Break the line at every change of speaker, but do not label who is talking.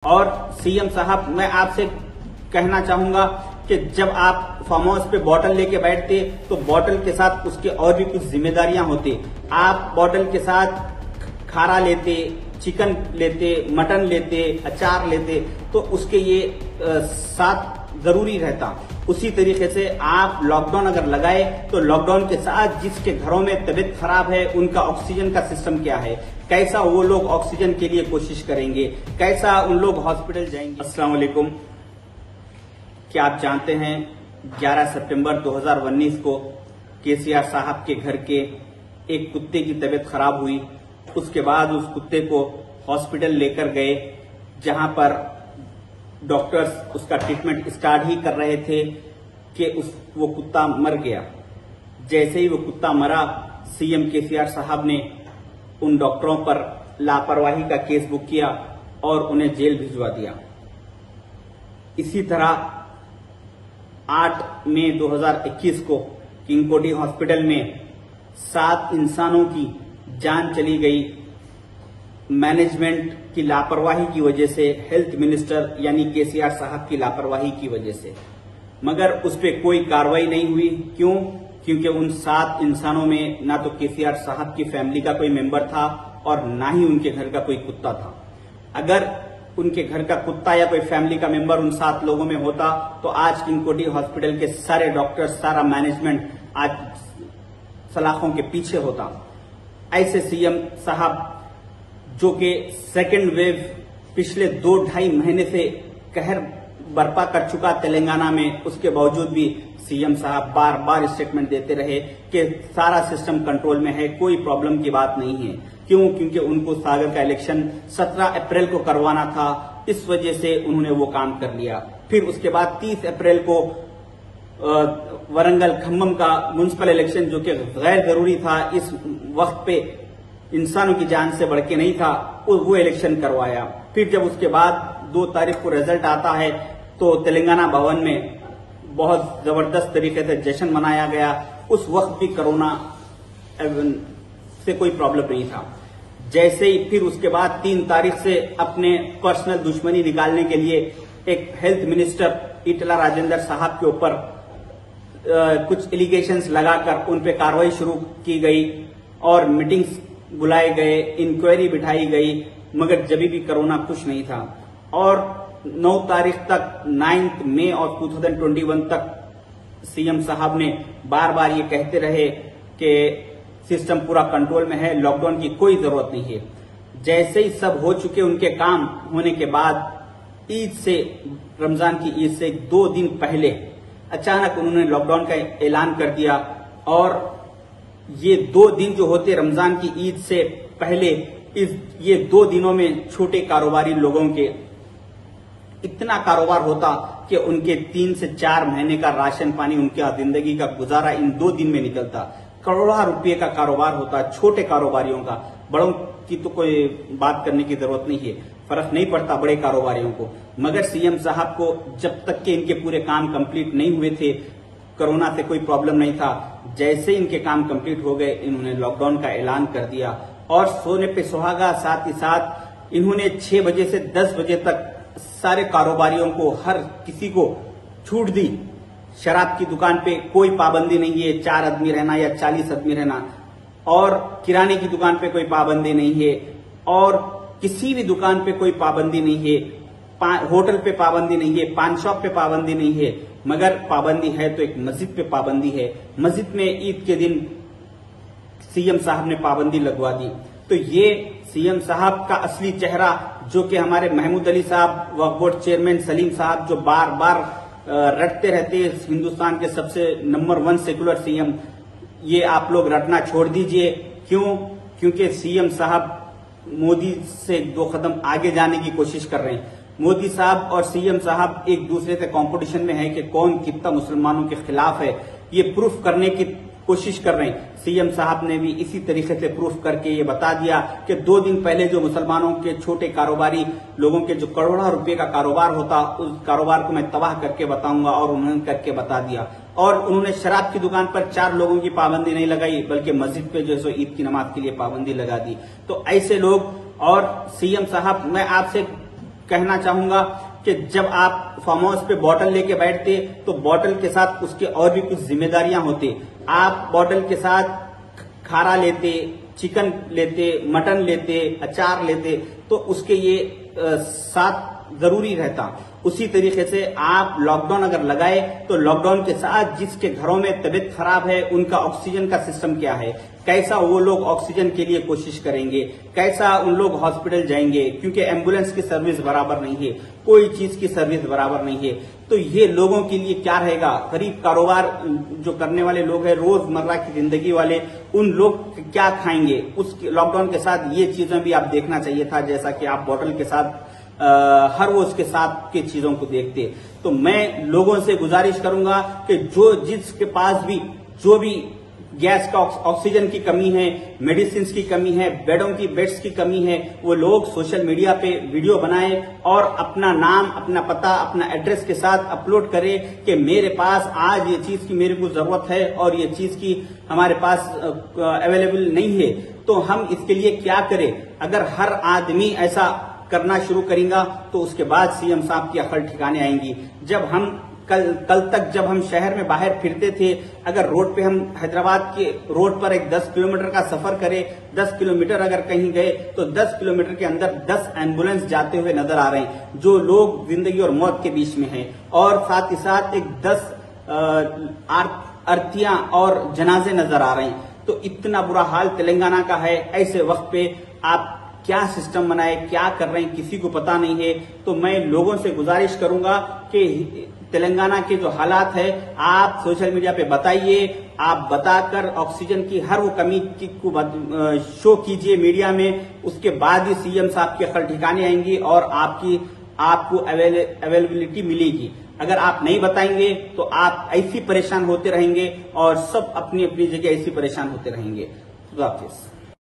और सीएम साहब, मैं आपसे कहना चाहूंगा कि जब आप फार्म हाउस पे बॉटल लेके बैठते तो बॉटल के साथ उसके और भी कुछ जिम्मेदारियां होती। आप बॉटल के साथ खारा लेते, चिकन लेते, मटन लेते, अचार लेते, तो उसके ये साथ जरूरी रहता। उसी तरीके से आप लॉकडाउन अगर लगाए तो लॉकडाउन के साथ जिसके घरों में तबीयत खराब है उनका ऑक्सीजन का सिस्टम क्या है, कैसा वो लोग ऑक्सीजन के लिए कोशिश करेंगे, कैसा उन लोग हॉस्पिटल जाएंगे। अस्सलाम वालेकुम। क्या आप जानते हैं 11 सितंबर 2019 को केसीआर साहब के घर के एक कुत्ते की तबीयत खराब हुई। उसके बाद उस कुत्ते को हॉस्पिटल लेकर गए, जहां पर डॉक्टर्स उसका ट्रीटमेंट स्टार्ट ही कर रहे थे कि वो कुत्ता मर गया। जैसे ही वो कुत्ता मरा, सीएम केसीआर साहब ने उन डॉक्टरों पर लापरवाही का केस बुक किया और उन्हें जेल भिजवा दिया। इसी तरह 8 मई 2021 को किंग हॉस्पिटल में 7 इंसानों की जान चली गई मैनेजमेंट की लापरवाही की वजह से, हेल्थ मिनिस्टर यानी केसीआर साहब की लापरवाही की वजह से। मगर उस पर कोई कार्रवाई नहीं हुई। क्यों? क्योंकि उन 7 इंसानों में ना तो केसीआर साहब की फैमिली का कोई मेंबर था और ना ही उनके घर का कोई कुत्ता था। अगर उनके घर का कुत्ता या कोई फैमिली का मेंबर उन 7 लोगों में होता तो आज किंग हॉस्पिटल के सारे डॉक्टर्स, सारा मैनेजमेंट आज सलाखों के पीछे होता। ऐसे सीएम साहब, जो कि सेकेंड वेव पिछले 2-2.5 महीने से कहर बर्पा कर चुका तेलंगाना में, उसके बावजूद भी सीएम साहब बार बार स्टेटमेंट देते रहे कि सारा सिस्टम कंट्रोल में है, कोई प्रॉब्लम की बात नहीं है। क्यों? क्योंकि उनको सागर का इलेक्शन 17 अप्रैल को करवाना था, इस वजह से उन्होंने वो काम कर लिया। फिर उसके बाद 30 अप्रैल को वरंगल खम्मम का म्युनिसिपल इलेक्शन, जो कि गैर जरूरी था, इस वक्त पे इंसानों की जान से बढ़ के नहीं था, वो इलेक्शन करवाया। फिर जब उसके बाद 2 तारीख को रिजल्ट आता है तो तेलंगाना भवन में बहुत जबरदस्त तरीके से जश्न मनाया गया। उस वक्त भी कोरोना से कोई प्रॉब्लम नहीं था। जैसे ही फिर उसके बाद 3 तारीख से अपने पर्सनल दुश्मनी निकालने के लिए एक हेल्थ मिनिस्टर ईटला राजेंद्र साहब के ऊपर कुछ एलिगेशंस लगाकर उन पे कार्रवाई शुरू की गई और मीटिंग्स बुलाए गए, इंक्वायरी बिठाई गई, मगर जब भी कोरोना कुछ नहीं था। और 9 तारीख तक, 9 मई और 2021 तक सीएम साहब ने बार बार ये कहते रहे कि सिस्टम पूरा कंट्रोल में है, लॉकडाउन की कोई जरूरत नहीं है। जैसे ही सब हो चुके उनके काम होने के बाद ईद से, रमजान की ईद से 2 दिन पहले अचानक उन्होंने लॉकडाउन का ऐलान कर दिया। और ये 2 दिन जो होते रमजान की ईद से पहले, ये 2 दिनों में छोटे कारोबारी लोगों के इतना कारोबार होता कि उनके 3 से 4 महीने का राशन पानी, उनका जिंदगी का गुजारा इन 2 दिन में निकलता। करोड़ों रुपए का कारोबार होता छोटे कारोबारियों का। बड़ों की तो कोई बात करने की जरूरत नहीं है, फर्क नहीं पड़ता बड़े कारोबारियों को। मगर सीएम साहब को जब तक के इनके पूरे काम कंप्लीट नहीं हुए थे, कोरोना से कोई प्रॉब्लम नहीं था। जैसे इनके काम कंप्लीट हो गए, इन्होंने लॉकडाउन का ऐलान कर दिया और सोने पे सुहागा। साथ ही साथ इन्होंने 6 बजे से 10 बजे तक सारे कारोबारियों को, हर किसी को छूट दी। शराब की दुकान पे कोई पाबंदी नहीं है 4 आदमी रहना या 40 आदमी रहना, और किराने की दुकान पे कोई पाबंदी नहीं है, और किसी भी दुकान पे कोई पाबंदी नहीं है, होटल पे पाबंदी नहीं है, पान शॉप पे पाबंदी नहीं है। मगर पाबंदी है तो एक मस्जिद पे पाबंदी है। मस्जिद में ईद के दिन सीएम साहब ने पाबंदी लगवा दी। तो ये सीएम साहब का असली चेहरा, जो कि हमारे महमूद अली साहब, वक्फ बोर्ड चेयरमैन सलीम साहब, जो बार बार रटते रहते हिंदुस्तान के सबसे नंबर 1 सेकुलर सीएम, ये आप लोग रटना छोड़ दीजिए। क्यों? क्योंकि सीएम साहब मोदी से 2 कदम आगे जाने की कोशिश कर रहे हैं। मोदी साहब और सीएम साहब एक दूसरे से कंपटीशन में है कि कौन कितना मुसलमानों के खिलाफ है, ये प्रूफ करने की कोशिश कर रहे हैं। सीएम साहब ने भी इसी तरीके से प्रूफ करके ये बता दिया कि 2 दिन पहले जो मुसलमानों के छोटे कारोबारी लोगों के जो करोड़ों रुपए का कारोबार होता, उस कारोबार को मैं तबाह करके बताऊंगा, और उन्होंने करके बता दिया। और उन्होंने शराब की दुकान पर 4 लोगों की पाबंदी नहीं लगाई, बल्कि मस्जिद पे जो है ईद की नमाज के लिए पाबंदी लगा दी। तो ऐसे लोग, और सीएम साहब, मैं आपसे कहना चाहूंगा कि जब आप फार्म हाउस पे बॉटल लेके बैठते तो बॉटल के साथ उसके और भी कुछ जिम्मेदारियां होती। आप बॉटल के साथ खारा लेते, चिकन लेते, मटन लेते, अचार लेते, तो उसके ये साथ जरूरी रहता। उसी तरीके से आप लॉकडाउन अगर लगाए तो लॉकडाउन के साथ जिसके घरों में तबीयत खराब है उनका ऑक्सीजन का सिस्टम क्या है, कैसा वो लोग ऑक्सीजन के लिए कोशिश करेंगे, कैसा उन लोग हॉस्पिटल जाएंगे, क्योंकि एम्बुलेंस की सर्विस बराबर नहीं है, कोई चीज की सर्विस बराबर नहीं है। तो ये लोगों के लिए क्या रहेगा, गरीब कारोबार जो करने वाले लोग हैं, रोजमर्रा की जिंदगी वाले, उन लोग क्या खाएंगे। उस लॉकडाउन के साथ ये चीजें भी आप देखना चाहिए था, जैसा कि आप बॉटल के साथ हर वो उसके साथ की चीजों को देखते। तो मैं लोगों से गुजारिश करूंगा कि जिसके पास भी जो भी गैस का ऑक्सीजन की कमी है, मेडिसिन की कमी है, बेड्स की कमी है, वो लोग सोशल मीडिया पे वीडियो बनाएं और अपना नाम, अपना पता, अपना एड्रेस के साथ अपलोड करें कि मेरे पास आज ये चीज की मेरे को जरूरत है और ये चीज की हमारे पास अवेलेबल नहीं है। तो हम इसके लिए क्या करें। अगर हर आदमी ऐसा करना शुरू करेगा तो उसके बाद सीएम साहब की अकल ठिकाने आएंगी। जब हम कल तक जब हम शहर में बाहर फिरते थे, अगर रोड पे हम हैदराबाद के रोड पर एक 10 किलोमीटर का सफर करें, 10 किलोमीटर अगर कहीं गए तो 10 किलोमीटर के अंदर 10 एम्बुलेंस जाते हुए नजर आ रहे हैं, जो लोग जिंदगी और मौत के बीच में हैं। और साथ ही साथ एक 10 अर्थियां और जनाजे नजर आ रहे हैं। तो इतना बुरा हाल तेलंगाना का है। ऐसे वक्त पे आप क्या सिस्टम बनाए, क्या कर रहे हैं, किसी को पता नहीं है। तो मैं लोगों से गुजारिश करूंगा कि तेलंगाना के जो हालात है आप सोशल मीडिया पे बताइए, आप बताकर ऑक्सीजन की हर वो कमी को शो कीजिए मीडिया में। उसके बाद ही सीएम साहब की अकल ठिकाने आएंगी और आपको अवेलेबिलिटी मिलेगी। अगर आप नहीं बताएंगे तो आप ऐसी परेशान होते रहेंगे और सब अपनी अपनी जगह ऐसी परेशान होते रहेंगे। खुदा हाफिज।